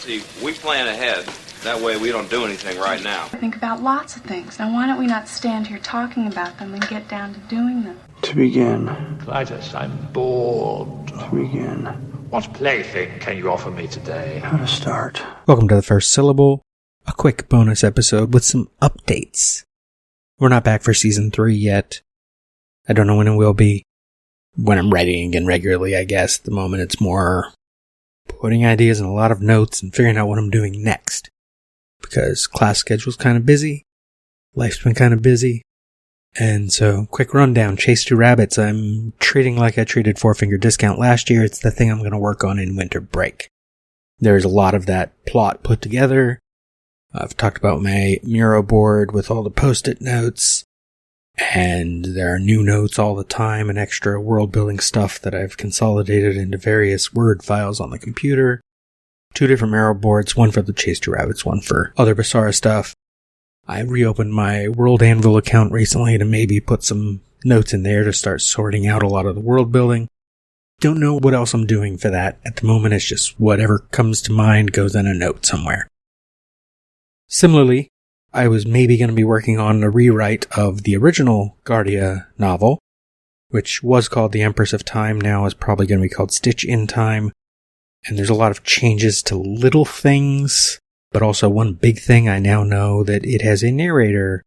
See, we plan ahead. That way we don't do anything right now. I think about lots of things. Now, why don't we not stand here talking about them and get down to doing them? To begin. Clytus, I'm bored. To begin. What plaything can you offer me today? How to start. Welcome to The First Syllable, a quick bonus episode with some updates. We're not back for Season 3 yet. I don't know when it will be. When I'm writing again regularly, I guess. At the moment, it's more putting ideas in a lot of notes and figuring out what I'm doing next. Because class schedule's kind of busy. Life's been kind of busy. And so, quick rundown. Chase 2 Rabbits, I'm treating like I treated Four Finger Discount last year. It's the thing I'm going to work on in winter break. There's a lot of that plot put together. I've talked about my Miro board with all the post-it notes. And there are new notes all the time and extra world-building stuff that I've consolidated into various Word files on the computer. 2 different Miro boards, one for the Chase 2 Rabbits, one for other Bizarre stuff. I reopened my World Anvil account recently to maybe put some notes in there to start sorting out a lot of the world building. Don't know what else I'm doing for that. At the moment, it's just whatever comes to mind goes in a note somewhere. Similarly, I was maybe going to be working on a rewrite of the original Guardia novel, which was called The Empress of Time, now is probably going to be called Stitch in Time. And there's a lot of changes to little things, but also one big thing. I now know that it has a narrator,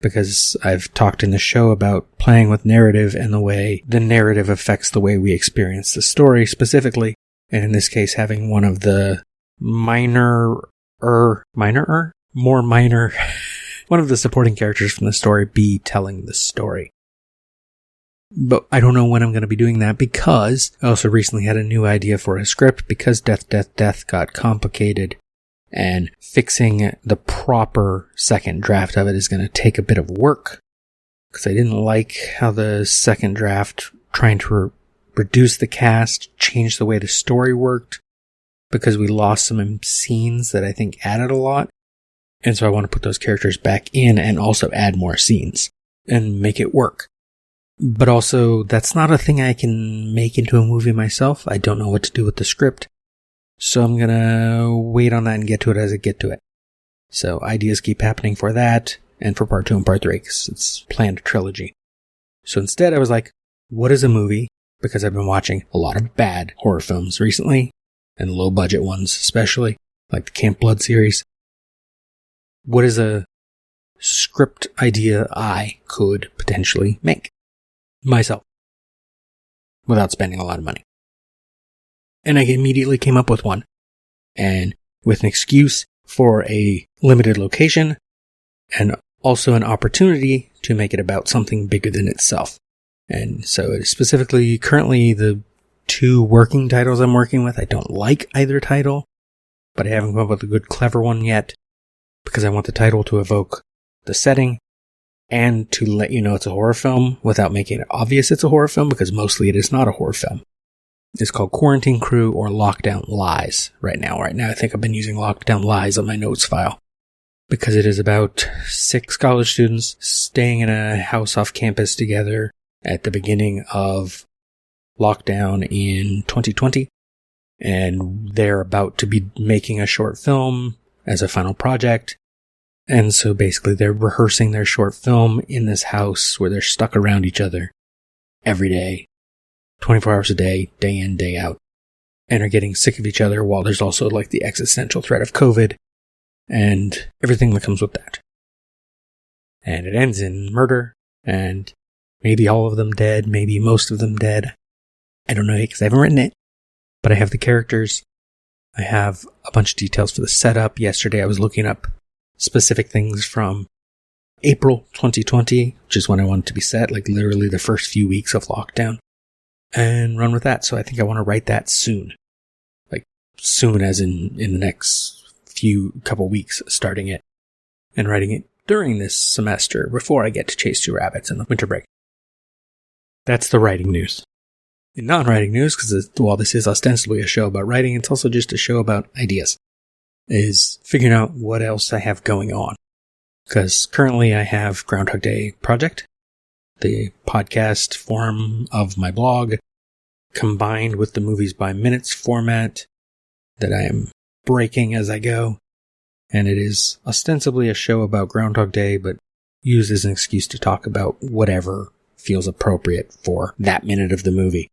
because I've talked in the show about playing with narrative and the way the narrative affects the way we experience the story specifically. And in this case, having one of the one of the supporting characters from the story be telling the story. But I don't know when I'm going to be doing that because I also recently had a new idea for a script because Death got complicated and fixing the proper second draft of it is going to take a bit of work because I didn't like how the second draft trying to reduce the cast, change the way the story worked because we lost some scenes that I think added a lot. And so I want to put those characters back in and also add more scenes and make it work. But also, that's not a thing I can make into a movie myself. I don't know what to do with the script. So I'm gonna wait on that and get to it as I get to it. So ideas keep happening for that and for part 2 and part 3 because it's planned a trilogy. So instead I was like, what is a movie? Because I've been watching a lot of bad horror films recently and low budget ones especially, like the Camp Blood series. What is a script idea I could potentially make myself without spending a lot of money? And I immediately came up with one, and with an excuse for a limited location and also an opportunity to make it about something bigger than itself. And so it is specifically currently the 2 working titles I'm working with. I don't like either title, but I haven't come up with a good clever one yet because I want the title to evoke the setting and to let you know it's a horror film without making it obvious it's a horror film, because mostly it is not a horror film. It's called Quarantine Crew or Lockdown Lies right now. Right now I think I've been using Lockdown Lies on my notes file because it is about 6 college students staying in a house off campus together at the beginning of lockdown in 2020. And they're about to be making a short film as a final project. And so basically they're rehearsing their short film in this house where they're stuck around each other every day, 24 hours a day, day in, day out, and are getting sick of each other while there's also like the existential threat of COVID and everything that comes with that. And it ends in murder and maybe all of them dead, maybe most of them dead. I don't know because I haven't written it, but I have the characters. I have a bunch of details for the setup. Yesterday I was looking up specific things from April 2020, which is when I want it to be set, like literally the first few weeks of lockdown, and run with that. So I think I want to write that soon. Like soon as in the next couple weeks, starting it and writing it during this semester before I get to Chase 2 Rabbits in the winter break. That's the writing news. In non-writing news, because while this is ostensibly a show about writing, it's also just a show about ideas, is figuring out what else I have going on. Because currently I have Groundhog Day Project, the podcast form of my blog, combined with the Movies by Minutes format that I am breaking as I go. And it is ostensibly a show about Groundhog Day, but used as an excuse to talk about whatever feels appropriate for that minute of the movie.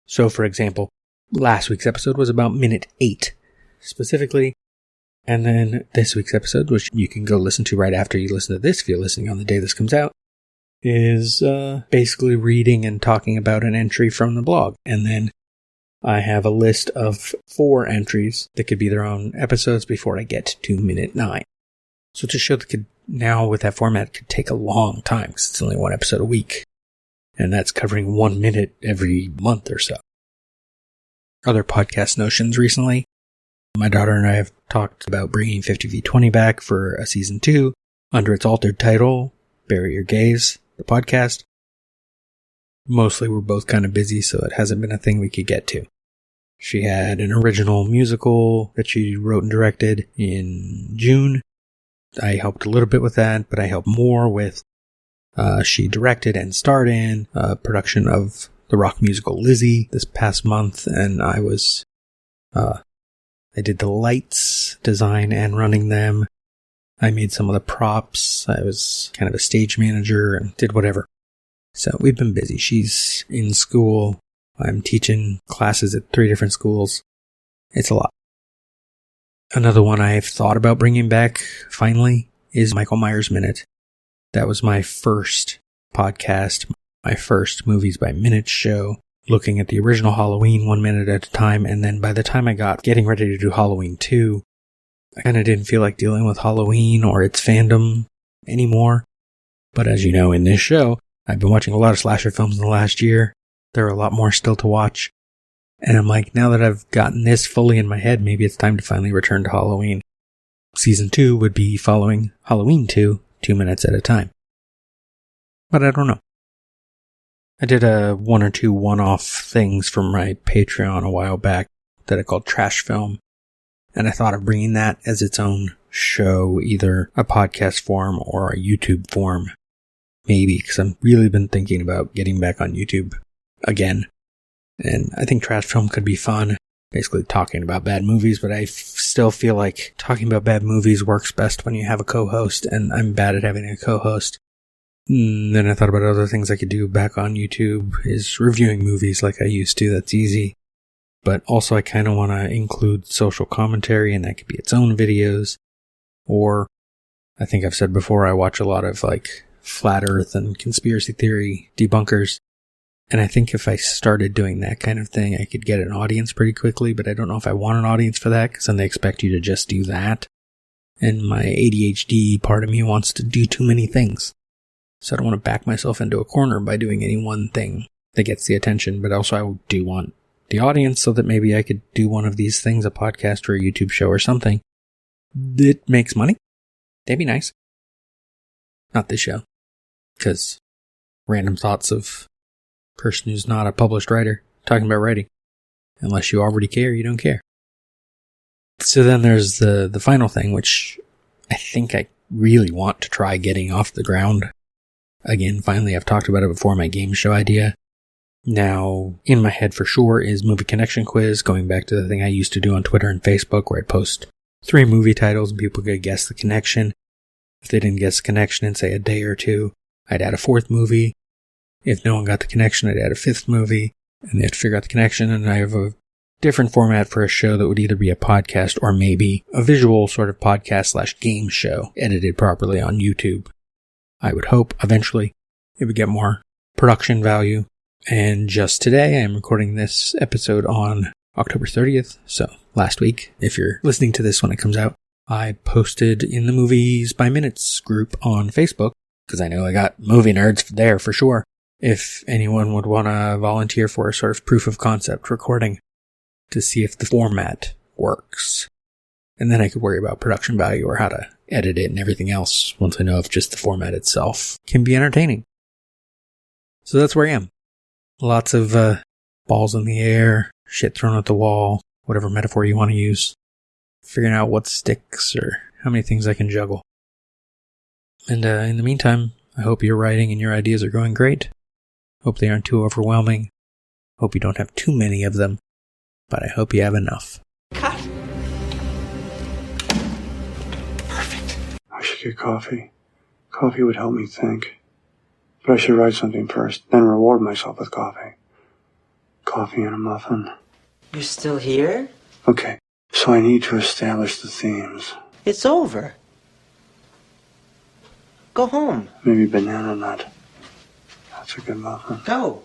So, for example, last week's episode was about minute 8, specifically. And then this week's episode, which you can go listen to right after you listen to this if you're listening on the day this comes out, is basically reading and talking about an entry from the blog. And then I have a list of 4 entries that could be their own episodes before I get to minute 9. So it's a show that could, now with that format, could take a long time because it's only 1 episode a week. And that's covering 1 minute every month or so. Other podcast notions recently. My daughter and I have talked about bringing 50v20 back for a season 2 under its altered title, Bury Your Gaze, the podcast. Mostly we're both kind of busy, so it hasn't been a thing we could get to. She had an original musical that she wrote and directed in June. I helped a little bit with that, but I helped more with, she directed and starred in a production of the rock musical Lizzie this past month, and I did the lights, design and running them. I made some of the props. I was kind of a stage manager and did whatever. So we've been busy. She's in school. I'm teaching classes at 3 different schools. It's a lot. Another one I've thought about bringing back, finally, is Michael Myers Minute. That was my first podcast, my first Movies by Minute show, looking at the original Halloween 1 minute at a time, and then by the time I got getting ready to do Halloween 2, I kind of didn't feel like dealing with Halloween or its fandom anymore. But as you know, in this show, I've been watching a lot of slasher films in the last year. There are a lot more still to watch. And I'm like, now that I've gotten this fully in my head, maybe it's time to finally return to Halloween. Season 2 would be following Halloween 2, 2 minutes at a time. But I don't know. I did 1 or 2 one-off things from my Patreon a while back that I called Trashfilm. And I thought of bringing that as its own show, either a podcast form or a YouTube form. Maybe, because I've really been thinking about getting back on YouTube again. And I think Trashfilm could be fun, basically talking about bad movies, but I still feel like talking about bad movies works best when you have a co-host, and I'm bad at having a co-host. Then I thought about other things I could do back on YouTube, is reviewing movies like I used to. That's easy. But also I kind of want to include social commentary, and that could be its own videos. Or, I think I've said before, I watch a lot of like flat earth and conspiracy theory debunkers. And I think if I started doing that kind of thing, I could get an audience pretty quickly, but I don't know if I want an audience for that, because then they expect you to just do that. And my ADHD part of me wants to do too many things. So I don't want to back myself into a corner by doing any one thing that gets the attention, but also I do want the audience so that maybe I could do one of these things, a podcast or a YouTube show or something that makes money. That'd be nice. Not this show, because random thoughts of person who's not a published writer talking about writing. Unless you already care, you don't care. So then there's the final thing, which I think I really want to try getting off the ground. Again, finally, I've talked about it before, my game show idea. Now, in my head for sure is Movie Connection Quiz, going back to the thing I used to do on Twitter and Facebook, where I'd post 3 movie titles and people could guess the connection. If they didn't guess the connection in, say, a day or 2, I'd add a 4th movie. If no one got the connection, I'd add a 5th movie, and they had to figure out the connection, and I have a different format for a show that would either be a podcast or maybe a visual sort of podcast/game show edited properly on YouTube. I would hope eventually it would get more production value. And just today, I am recording this episode on October 30th, so last week, if you're listening to this when it comes out, I posted in the Movies by Minutes group on Facebook, because I know I got movie nerds there for sure, if anyone would want to volunteer for a sort of proof of concept recording to see if the format works. And then I could worry about production value or how to edit it and everything else once I know if just the format itself can be entertaining. So that's where I am. Lots of balls in the air, shit thrown at the wall, whatever metaphor you want to use. Figuring out what sticks or how many things I can juggle. And in the meantime, I hope your writing and your ideas are going great. Hope they aren't too overwhelming. Hope you don't have too many of them. But I hope you have enough. Cut. to get coffee. Coffee would help me think. But I should write something first, then reward myself with coffee. Coffee and a muffin. You're still here? Okay, so I need to establish the themes. It's over. Go home. Maybe banana nut. That's a good muffin. Go.